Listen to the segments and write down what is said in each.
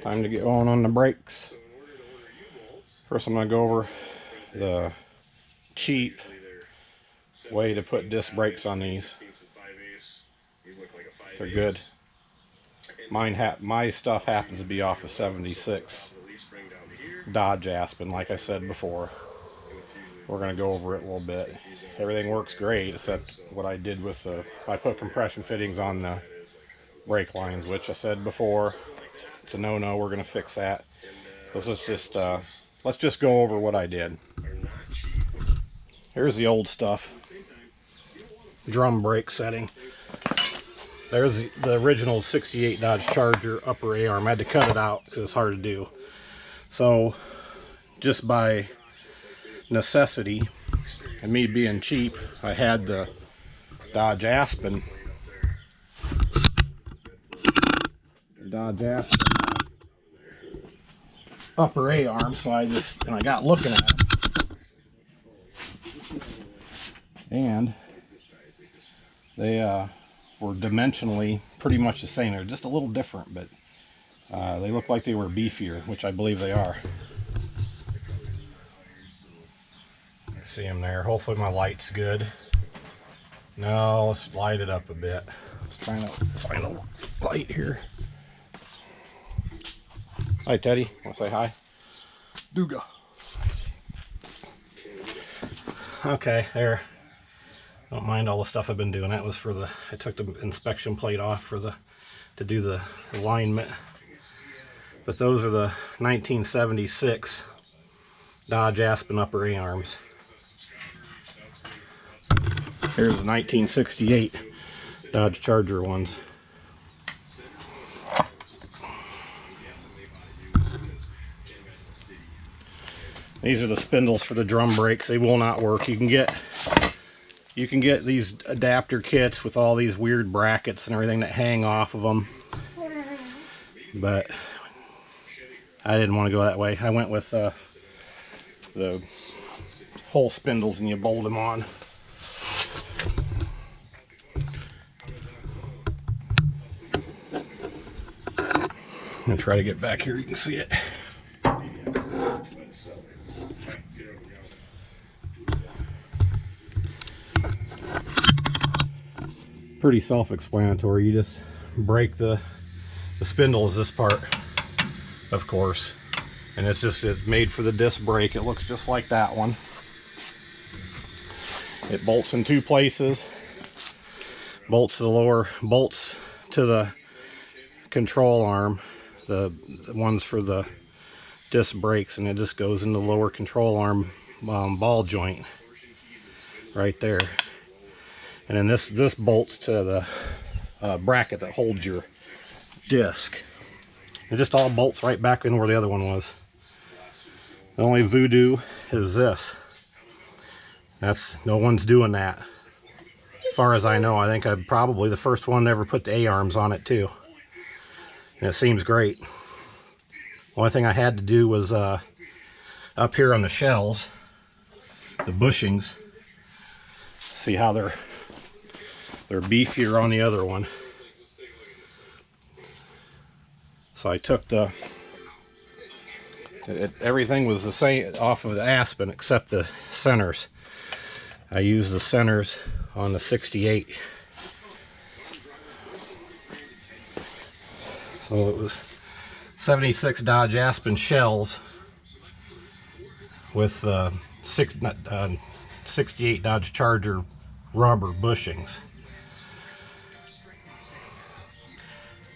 Time to get on the brakes. First I'm going to go over the cheap way to put disc brakes on these. They're good. My stuff happens to be off of 76 Dodge Aspen, like I said before. We're going to go over it a little bit. Everything works great except what I did with I put compression fittings on the brake lines, which I said before, it's a no-no. We're going to fix that. Let's just go over what I did. Here's the old stuff. Drum brake setting. There's the original 68 Dodge Charger upper A-arm. I had to cut it out because it's hard to do. So just by necessity and me being cheap, I had the Dodge Aspen upper A-arm, so I got looking at it, and they were dimensionally pretty much the same. They're just a little different, but they look like they were beefier, which I believe they are. See them there. Hopefully my light's good. No, let's light it up a bit. Let's try to find a light here. Hi Teddy, want to say hi? Duga. Okay, there. Don't mind all the stuff I've been doing. That was for I took the inspection plate off to do the alignment. But those are the 1976 Dodge Aspen upper A-arms. Here's the 1968 Dodge Charger ones. These are the spindles for the drum brakes. They will not work. You can get these adapter kits with all these weird brackets and everything that hang off of them, but I didn't want to go that way. I went with the whole spindles, and you bolt them on. I'm gonna try to get back here. You can see it. Pretty self-explanatory. You just break the spindle is this part, of course, and it's made for the disc brake. It looks just like that one. It bolts in two places. Bolts to the control arm, the ones for the disc brakes, and it just goes in the lower control arm ball joint right there. And then this bolts to the bracket that holds your disc. It just all bolts right back in where the other one was. The only voodoo is this. No one's doing that. As far as I know, I think I'm probably the first one to ever put the A-arms on it too. And it seems great. The only thing I had to do was up here on the shells, the bushings, see how they're beefier on the other one. So I took everything was the same off of the Aspen except the centers. I used the centers on the 68. So it was 76 Dodge Aspen shells with 68 Dodge Charger rubber bushings.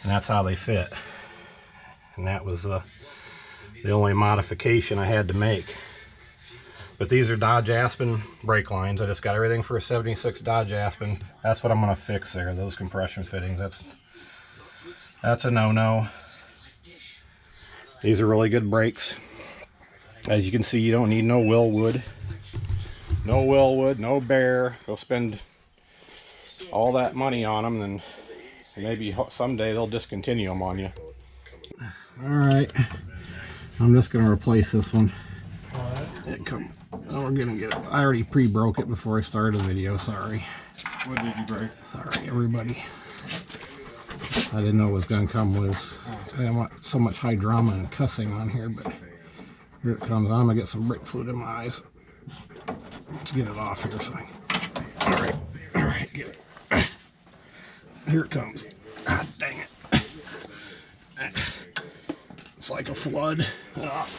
And that's how they fit. And that was the only modification I had to make. But these are Dodge Aspen brake lines. I just got everything for a 76 Dodge Aspen. That's what I'm going to fix there, those compression fittings. That's a no-no. These are really good brakes. As you can see, you don't need no Willwood. No Willwood, no Bear. Go spend all that money on them, and maybe someday they'll discontinue them on you. Alright, I'm just going to replace this one. We're gonna get it. I already pre-broke it before I started the video, sorry. What did you break? Sorry, everybody. I didn't know it was going to come loose. I didn't want so much high drama and cussing on here, but here it comes. I'm going to get some brake fluid in my eyes. Let's get it off here. All right, get it. Here it comes. God dang it. It's like a flood. Get out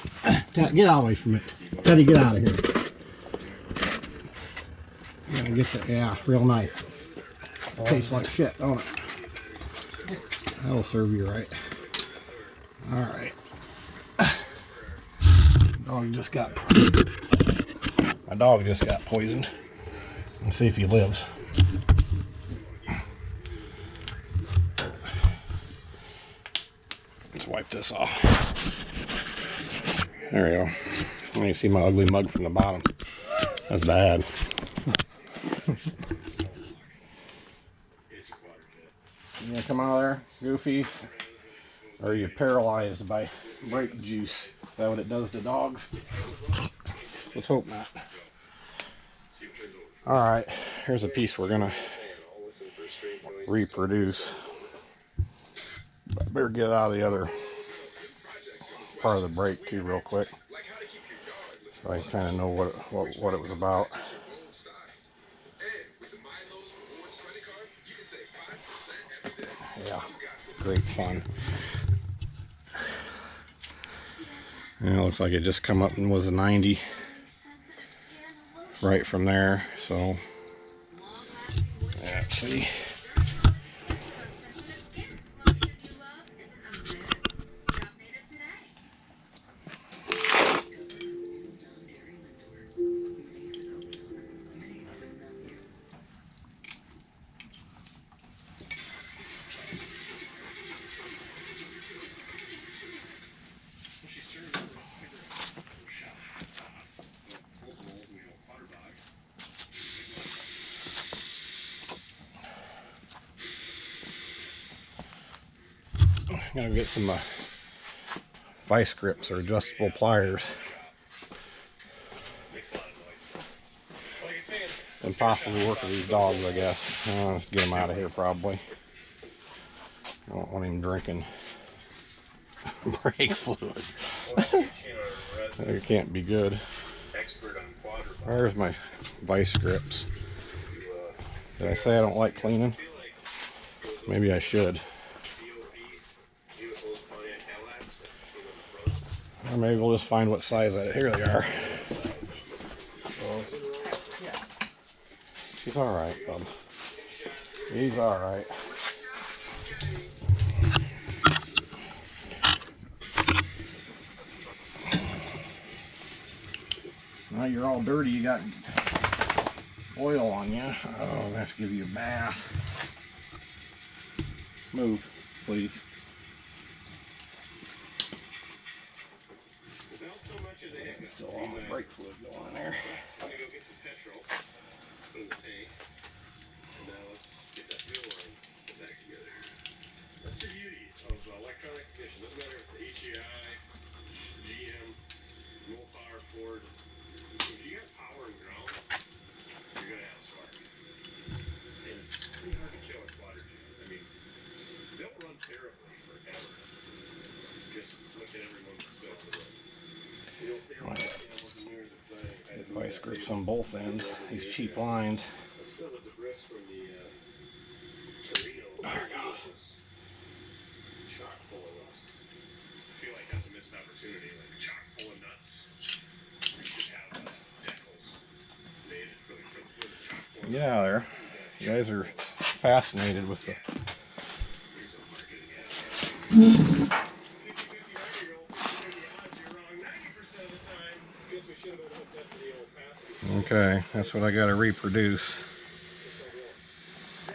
of the way from it. Teddy, get out of here. You're gonna get that, yeah, real nice. Tastes like shit, don't it? That'll serve you right. All right. My dog just got poisoned. Let's see if he lives. Let's wipe this off. There we go. Now you see my ugly mug from the bottom. That's bad. You gonna come out of there, Goofy? Or are you paralyzed by grape juice? Is that what it does to dogs? Let's hope not. Alright, here's a piece we're gonna reproduce. But better get out of the other part of the brake too real quick, so I kind of know what it was about. Yeah, great fun. And it looks like it just come up and was a 90 right from there. So let's see. I'm gonna get some vice grips or adjustable pliers. Impossible to work with these dogs, I guess. I'll get them out of here probably. I don't want him drinking brake fluid. It can't be good. Where's my vice grips? Did I say I don't like cleaning? Maybe I should. Or maybe we'll just find what size that. Here they are. He's alright, bub. He's alright. Now you're all dirty, you got oil on you. Oh, I have to give you a bath. Move, please. Still all my brake fluid going in there. I'm gonna go get some petrol, put in the tank, and now let's get that fuel line put back together. That's the beauty of electronic ignition. Doesn't matter if it's HEI, GM, Roll Power, Ford. If you got power and ground, you're gonna have spark. And it's pretty hard to kill a quadrant. I mean, they'll run terribly forever. Just look at everyone that's still on the road. Vice grips on both ends. These cheap lines. There it goes. Chock full of rust. I feel like that's a missed opportunity. Like chock full of nuts. We should have decals made for the chock full of nuts. Get out of there. You guys are fascinated with the. Okay, that's what I got to reproduce.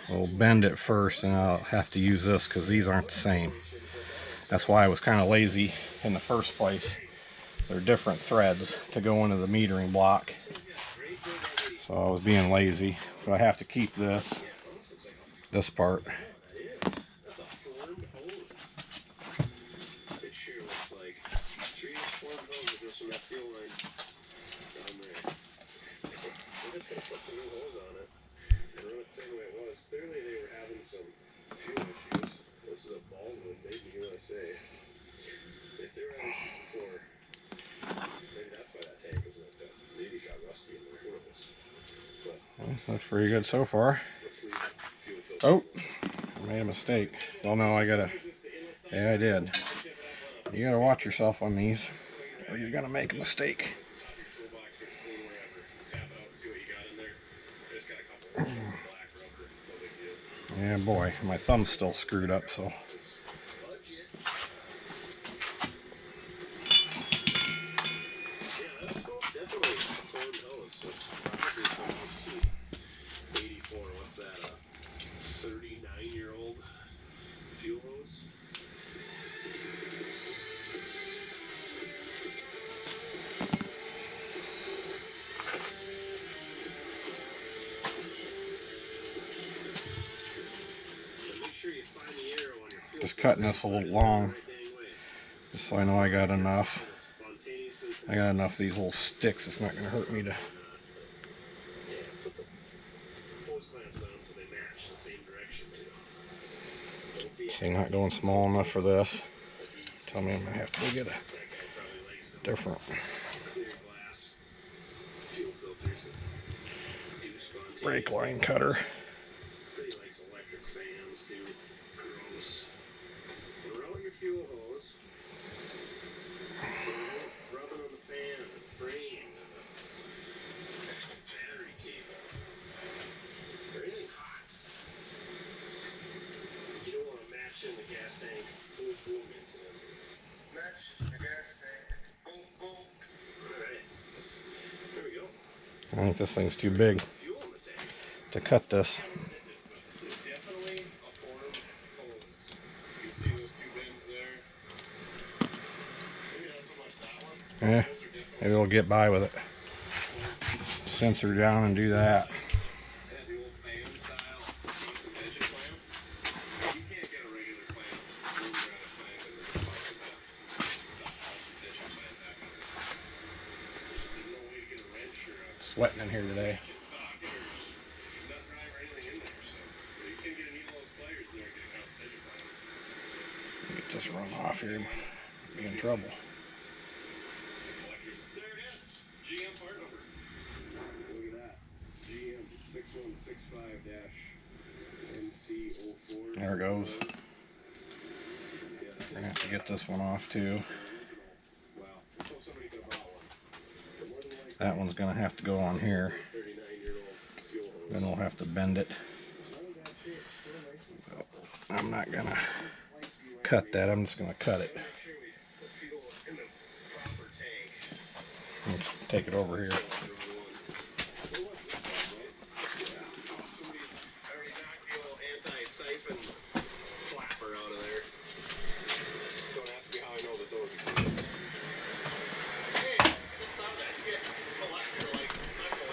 We'll bend it first, and I'll have to use this because these aren't the same. That's why I was kind of lazy in the first place. They're different threads to go into the metering block. So I was being lazy. So I have to keep this part. Looks pretty good so far. Oh, I made a mistake. Well, no, yeah, I did. You gotta watch yourself on these, or you're gonna make a mistake. Yeah, boy, my thumb's still screwed up, so. What's that, a 39-year-old fuel hose? Just cutting this a little long, just so I know I got enough. I got enough of these little sticks. It's not going to hurt me to. See, not going small enough for this. Tell me I'm going to have to go get a different brake line cutter. I think this thing's too big to cut this. Yeah, maybe we'll get by with it. Sensor down and do that. Sweating in here today. Get this run off here, be in trouble. There it goes. We're gonna have to get this one off too. That one's gonna have to go on here. Then we'll have to bend it. I'm not gonna cut that, I'm just gonna cut it. Let's take it over here.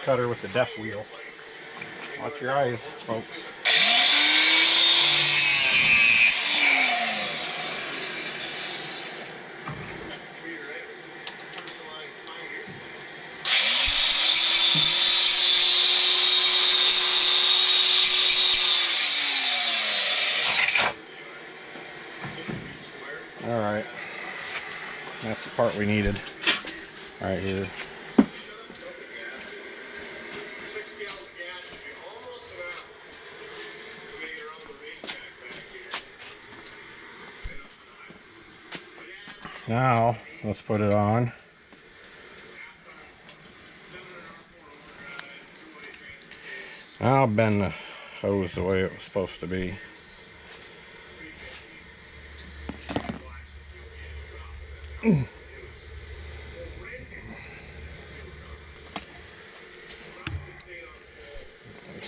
Cutter with the death wheel. Watch your eyes, folks. All right, that's the part we needed right here. Now, let's put it on. I'll bend the hose the way it was supposed to be. Looks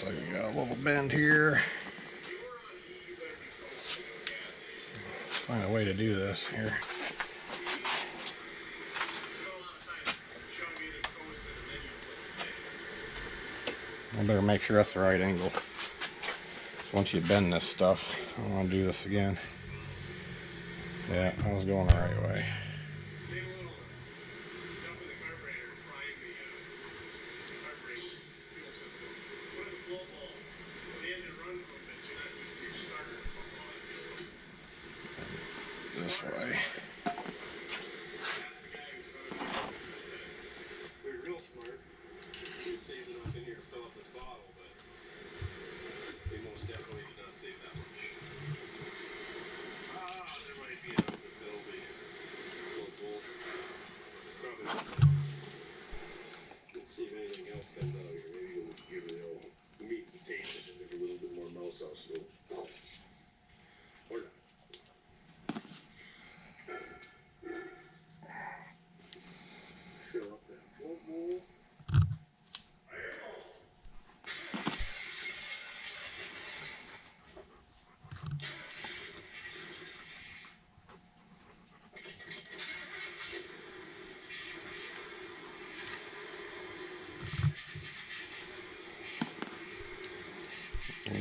like we got a little bend here. Find a way to do this here. I better make sure that's the right angle. So once you bend this stuff, I don't want to do this again. Yeah, I was going the right way. This way.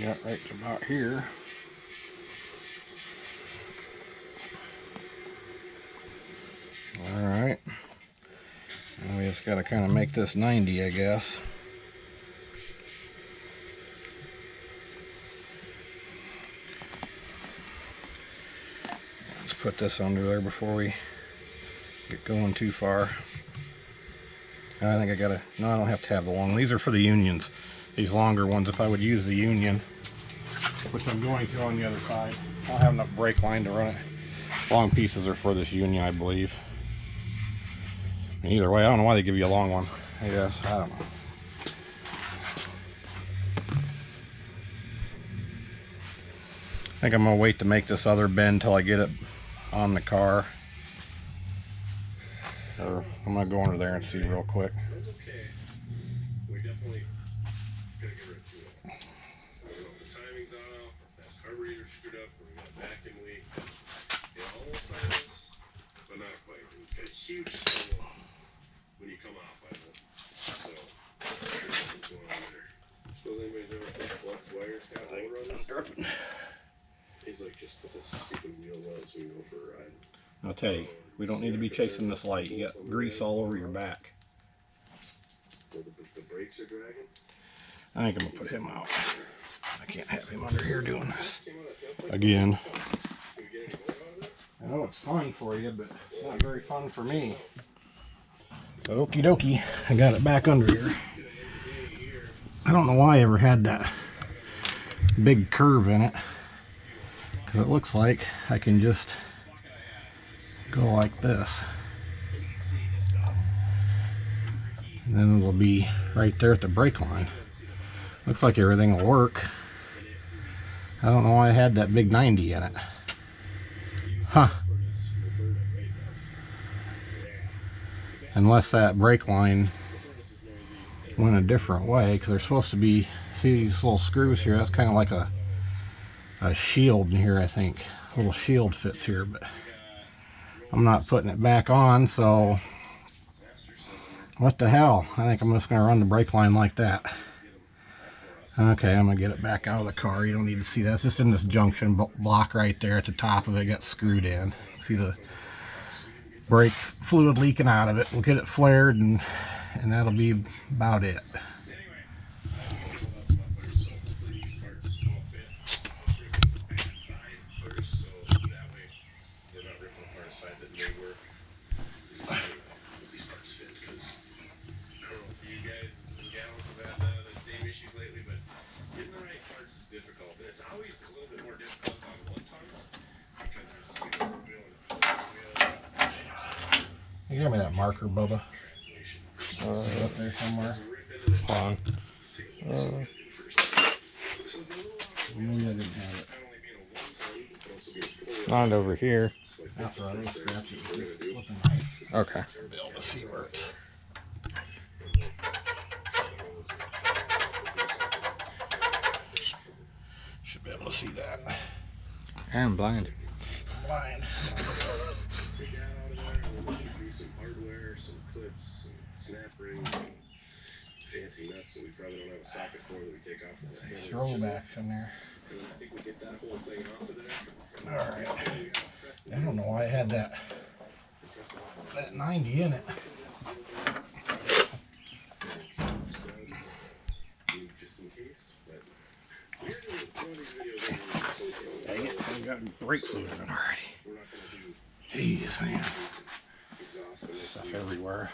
got right about here. Alright. Now we just got to kind of make this 90, I guess. Let's put this under there before we get going too far. I think I gotta, no, I don't have to have the long. These are for the unions. These longer ones, if I would use the union, which I'm going to on the other side, I don't have enough brake line to run it. Long pieces are for this union, I believe. I mean, either way, I don't know why they give you a long one. I guess, I don't know. I think I'm gonna wait to make this other bend till I get it on the car. Or I'm gonna go under there and see real quick. That's okay. We definitely gotta get rid of it. I don't know if the timing's off, or if that carburetor screwed up, or we got a vacuum leak. It almost fires, but not quite. It's got a huge signal when you come off of it. So, something's going on there. Suppose anybody's ever put flux wires got over on this? He's like, just put the stupid wheels on so we go for a ride. I'll tell you, we don't need to be chasing this light. You got grease all over your back. So the brakes are dragging? I think I'm gonna put him out. I can't have him under here doing this again. I know it's fun for you, but it's not very fun for me. So okie dokie, I got it back under here. I don't know why I ever had that big curve in it, because it looks like I can just go like this, and then it'll be right there at the brake line. Looks like everything will work. I don't know why I had that big 90 in it. Huh. Unless that brake line went a different way, because they're supposed to be, see these little screws here, that's kind of like a shield in here, I think. A little shield fits here, but I'm not putting it back on, so what the hell? I think I'm just going to run the brake line like that. Okay, I'm going to get it back out of the car. You don't need to see that. It's just in this junction block right there at the top of it. Got screwed in. See the brake fluid leaking out of it. We'll get it flared, and that'll be about it. You give me that marker, Bubba. Up there somewhere. Hold on. Maybe I didn't have it. Not over here. That's right. I'll scratch it with the knife. Okay. Be able to see where it's. Should be able to see that. I'm blind. Blind. Some hardware, some clips, some snap rings, and fancy nuts, and we probably don't have a socket core that we take off of the Strobe action there. And then I think we get that whole thing off of there. Alright. I don't know why I had that 90 in it. Just in case, but we're doing one of these videos. Dang it, I got brake fluid in it already. We're not going to do Jeez, man. exhaust Stuff everywhere.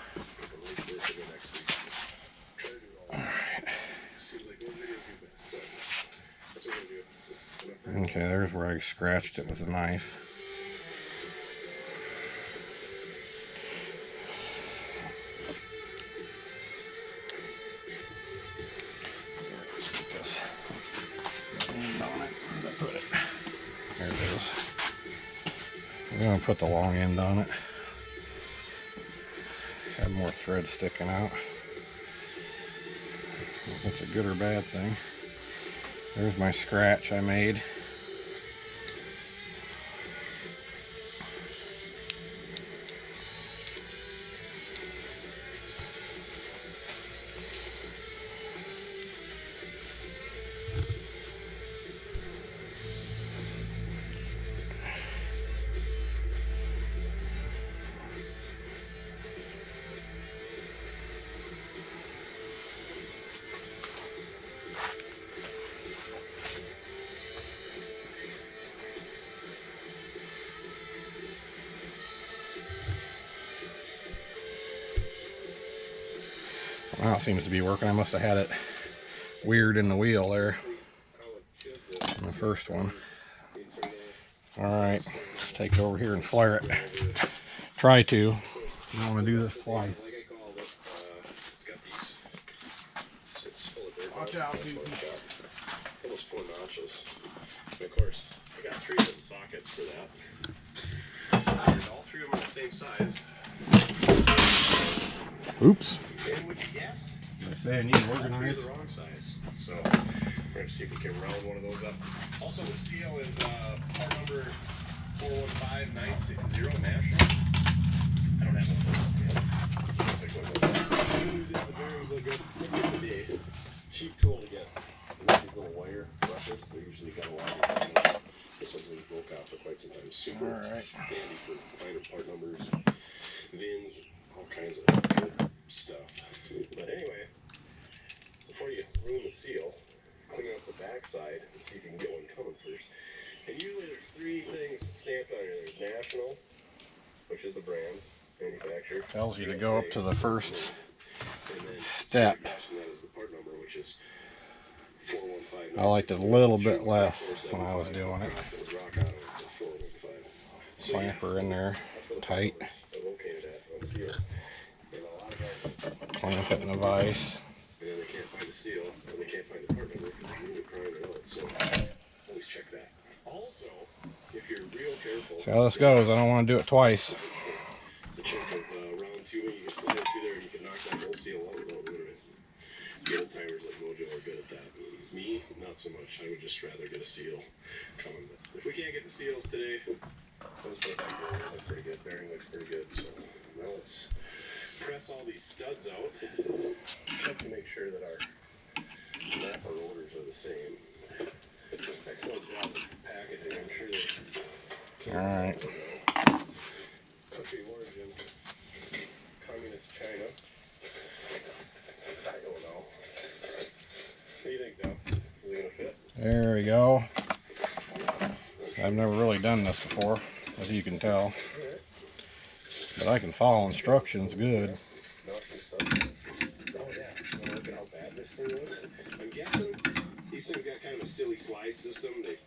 Okay, there's where I scratched it with a knife. Let's get this end on it. Where did I put it? There it is. I'm going to put the long end on it. Have more thread sticking out. If it's a good or bad thing. There's my scratch I made. Now it seems to be working. I must have had it weird in the wheel there. The first one. Alright, let's take it over here and flare it. Try to. I want to do this twice. Watch out, dude. Almost 4 notches. And of course, I got 3 little sockets for that. And all 3 of them are the same size. Oops. And would you guess? I say I need to organize. The wrong size. So we're going to see if we can round one of those up. Also, the seal is part number 415960 national. I don't have one of those yet. I think one of those. The bearings look good. Today. Cheap tool to get. These little wire brushes, they're usually got a lot of this one really broke out for quite some time. Super handy for finer part numbers, VINs, all kinds of good stuff. But anyway, before you ruin the seal, clean up the back side and see if you can get one coming first. And usually there's 3 things stamped on here. There's National, which is the brand, manufacturer. Tells you to go up to the first step. I liked it a little bit less when I was doing it. Clamper in there, tight. Clamp it in the vise. And then they can't find the seal, and they can't find the part number because they're really prying it out. So always check that. Also, if you're real careful. See how this goes. I don't want to do it twice. The check of round 2, and you can slide it through there, and you can knock that whole seal out without ruining it. The old timers like Mojo are good at that. Me, not so much. I would just rather get a seal coming. If we can't get the seals today, those back there look pretty good. Bearing looks pretty good. So now let's press all these studs out. Check to make sure that our snapper orders are the same. Excellent job with packaging. I'm sure they. Alright. Country origin. Communist China. I don't know. What do you think, Doug? Is it gonna fit? There we go. I've never really done this before, as you can tell. But I can follow instructions good. Knock some stuff. Oh yeah. Oh, look at how bad this thing was. I'm guessing these things got kind of a silly slide system. They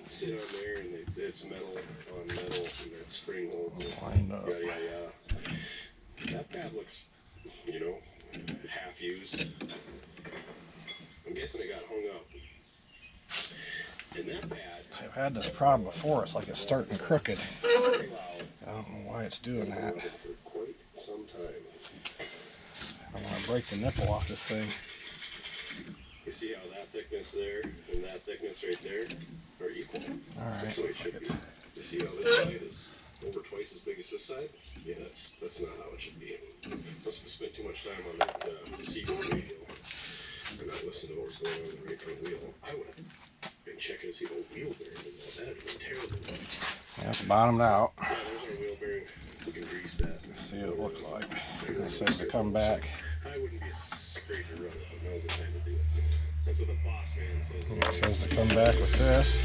sit on there and it's metal on metal and that spring holds it. Yada yada yada. That pad looks, you know, half used. I'm guessing it got hung up. And that pad. I've had this problem before. It's like it's starting crooked. Very loud. I don't know why it's doing that. For quite some time. I want to break the nipple off this thing. You see how that thickness there and that thickness right there are equal? Alright. That's the way it should be. You see how this side is over twice as big as this side? Yeah, that's not how it should be. Must have spent too much time on that receiver radio and not listen to what was going on in the right front wheel. I would have been checking to see what wheel bearing was on. That would have been terrible. Yeah, it's bottomed out. Yeah, there's our wheel bearing. We can grease that. See what it looks like. It says to come back. I wouldn't be afraid to run it, but now's the time to do it. That's what the boss man says. It says to come back with this.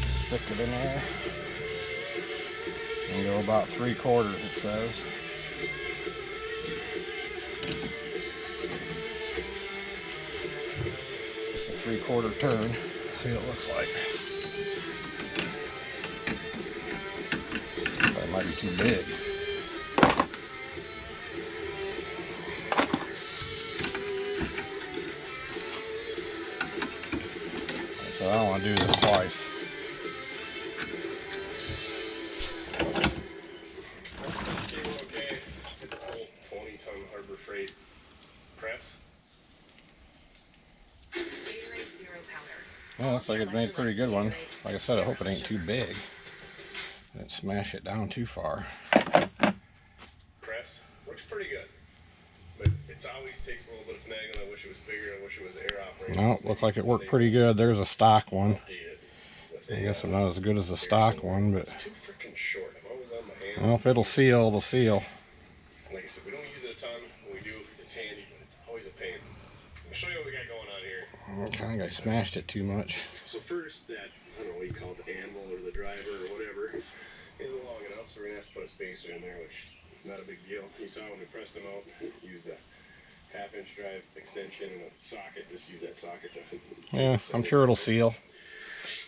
Stick it in there. And go about 3/4, it says. Just a 3/4 turn. See what it looks like. That might be too big. So I don't want to do this twice. Okay, this little 20-ton Harbor Freight press. Well, looks like it made a pretty good one. Like I said, I hope it ain't too big. Didn't smash it down too far. Press works pretty good, but it always takes a little bit of finagling. I wish it was bigger. I wish it was air operated. No, looked like it worked pretty good. There's a stock one. I guess it's not as good as the stock one, but It's too freaking short. I'm always on my hand. well, if it'll seal, it'll seal. Like I said, we don't use it a ton. When we do, it's handy, but it's always a pain. I'll show you what we got going on here. I kind of smashed it too much. So first, that, I don't know what you call it, the anvil or the driver or whatever, isn't long enough, so we're going to have to put a spacer in there, which is not a big deal. You saw when we pressed them out, use the half-inch drive extension and a socket. Just use that socket to. Yeah, I'm sure it'll seal.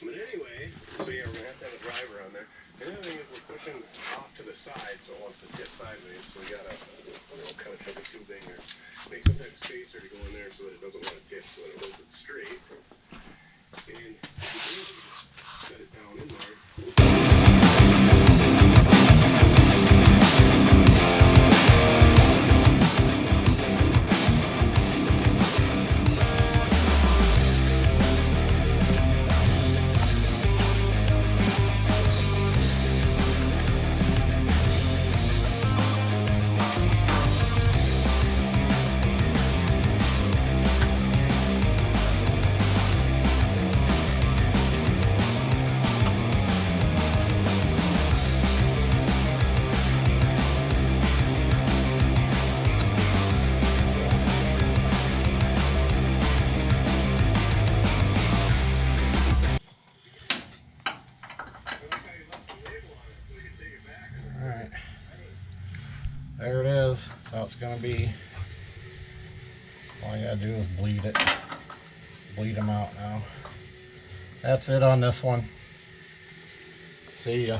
But anyway, so yeah, we're gonna have to have a driver on there. And the other thing is we're pushing off to the side, so it wants to tip sideways. So we gotta, kind of chunk a tubing or make some type of spacer to go in there so that it doesn't want to tip, so that it holds it straight. And set it down in there. Alright. There it is. That's how it's going to be. All you gotta do is bleed it. Bleed them out now. That's it on this one. See ya.